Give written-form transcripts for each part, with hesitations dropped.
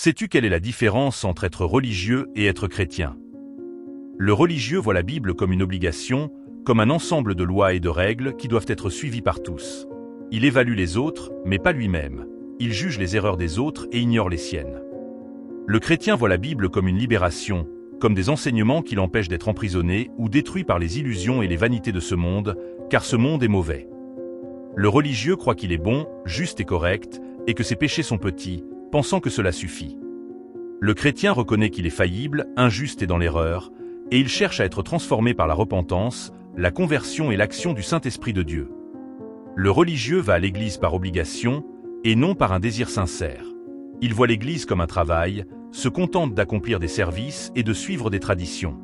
Sais-tu quelle est la différence entre être religieux et être chrétien? Le religieux voit la Bible comme une obligation, comme un ensemble de lois et de règles qui doivent être suivies par tous. Il évalue les autres, mais pas lui-même. Il juge les erreurs des autres et ignore les siennes. Le chrétien voit la Bible comme une libération, comme des enseignements qui l'empêchent d'être emprisonné ou détruit par les illusions et les vanités de ce monde, car ce monde est mauvais. Le religieux croit qu'il est bon, juste et correct, et que ses péchés sont petits, pensant que cela suffit. Le chrétien reconnaît qu'il est faillible, injuste et dans l'erreur, et il cherche à être transformé par la repentance, la conversion et l'action du Saint-Esprit de Dieu. Le religieux va à l'église par obligation, et non par un désir sincère. Il voit l'église comme un travail, se contente d'accomplir des services et de suivre des traditions.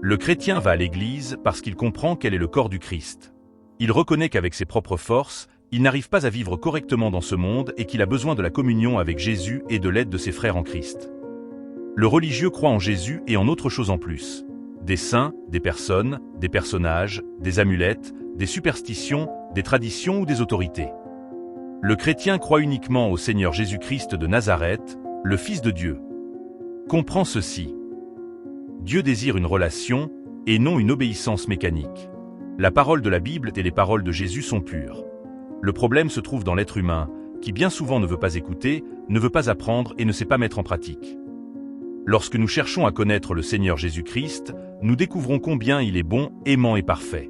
Le chrétien va à l'église parce qu'il comprend quel est le corps du Christ. Il reconnaît qu'avec ses propres forces, il n'arrive pas à vivre correctement dans ce monde et qu'il a besoin de la communion avec Jésus et de l'aide de ses frères en Christ. Le religieux croit en Jésus et en autre chose en plus. Des saints, des personnes, des personnages, des amulettes, des superstitions, des traditions ou des autorités. Le chrétien croit uniquement au Seigneur Jésus-Christ de Nazareth, le Fils de Dieu. Comprends ceci. Dieu désire une relation et non une obéissance mécanique. La parole de la Bible et les paroles de Jésus sont pures. Le problème se trouve dans l'être humain, qui bien souvent ne veut pas écouter, ne veut pas apprendre et ne sait pas mettre en pratique. Lorsque nous cherchons à connaître le Seigneur Jésus-Christ, nous découvrons combien il est bon, aimant et parfait.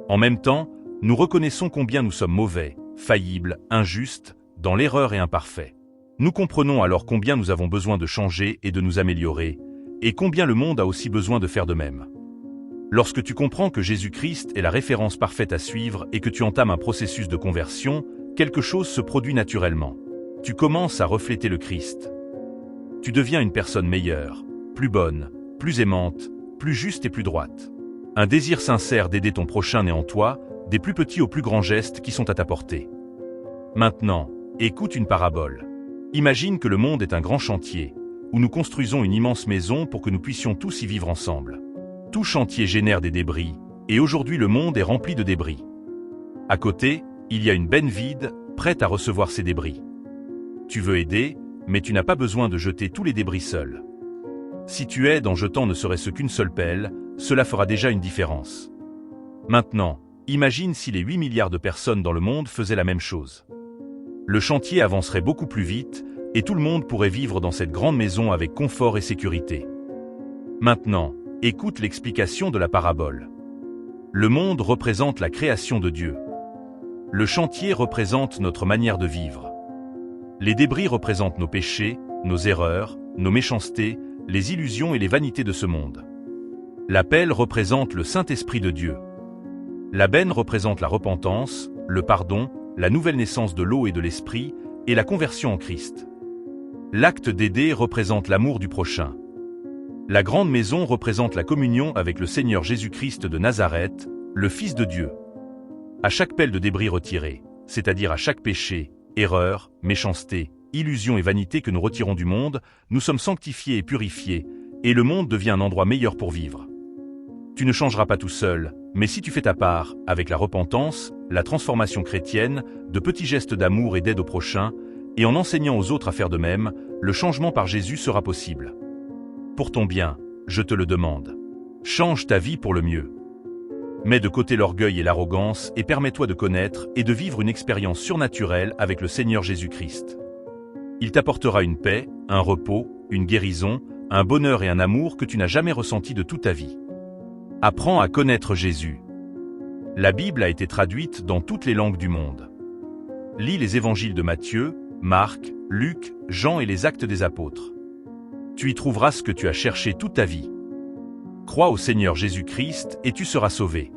En même temps, nous reconnaissons combien nous sommes mauvais, faillibles, injustes, dans l'erreur et imparfaits. Nous comprenons alors combien nous avons besoin de changer et de nous améliorer, et combien le monde a aussi besoin de faire de même. Lorsque tu comprends que Jésus-Christ est la référence parfaite à suivre et que tu entames un processus de conversion, quelque chose se produit naturellement. Tu commences à refléter le Christ. Tu deviens une personne meilleure, plus bonne, plus aimante, plus juste et plus droite. Un désir sincère d'aider ton prochain naît en toi, des plus petits aux plus grands gestes qui sont à ta portée. Maintenant, écoute une parabole. Imagine que le monde est un grand chantier, où nous construisons une immense maison pour que nous puissions tous y vivre ensemble. Tout chantier génère des débris, et aujourd'hui le monde est rempli de débris. À côté, il y a une benne vide, prête à recevoir ces débris. Tu veux aider, mais tu n'as pas besoin de jeter tous les débris seul. Si tu aides en jetant ne serait-ce qu'une seule pelle, cela fera déjà une différence. Maintenant, imagine si les 8 milliards de personnes dans le monde faisaient la même chose. Le chantier avancerait beaucoup plus vite, et tout le monde pourrait vivre dans cette grande maison avec confort et sécurité. Maintenant, écoute l'explication de la parabole. Le monde représente la création de Dieu. Le chantier représente notre manière de vivre. Les débris représentent nos péchés, nos erreurs, nos méchancetés, les illusions et les vanités de ce monde. La pelle représente le Saint-Esprit de Dieu. La benne représente la repentance, le pardon, la nouvelle naissance de l'eau et de l'esprit, et la conversion en Christ. L'acte d'aider représente l'amour du prochain. La grande maison représente la communion avec le Seigneur Jésus-Christ de Nazareth, le Fils de Dieu. À chaque pelle de débris retirée, c'est-à-dire à chaque péché, erreur, méchanceté, illusion et vanité que nous retirons du monde, nous sommes sanctifiés et purifiés, et le monde devient un endroit meilleur pour vivre. Tu ne changeras pas tout seul, mais si tu fais ta part, avec la repentance, la transformation chrétienne, de petits gestes d'amour et d'aide au prochain, et en enseignant aux autres à faire de même, le changement par Jésus sera possible. Pour ton bien, je te le demande. Change ta vie pour le mieux. Mets de côté l'orgueil et l'arrogance et permets-toi de connaître et de vivre une expérience surnaturelle avec le Seigneur Jésus-Christ. Il t'apportera une paix, un repos, une guérison, un bonheur et un amour que tu n'as jamais ressenti de toute ta vie. Apprends à connaître Jésus. La Bible a été traduite dans toutes les langues du monde. Lis les évangiles de Matthieu, Marc, Luc, Jean et les actes des apôtres. Tu y trouveras ce que tu as cherché toute ta vie. Crois au Seigneur Jésus-Christ et tu seras sauvé.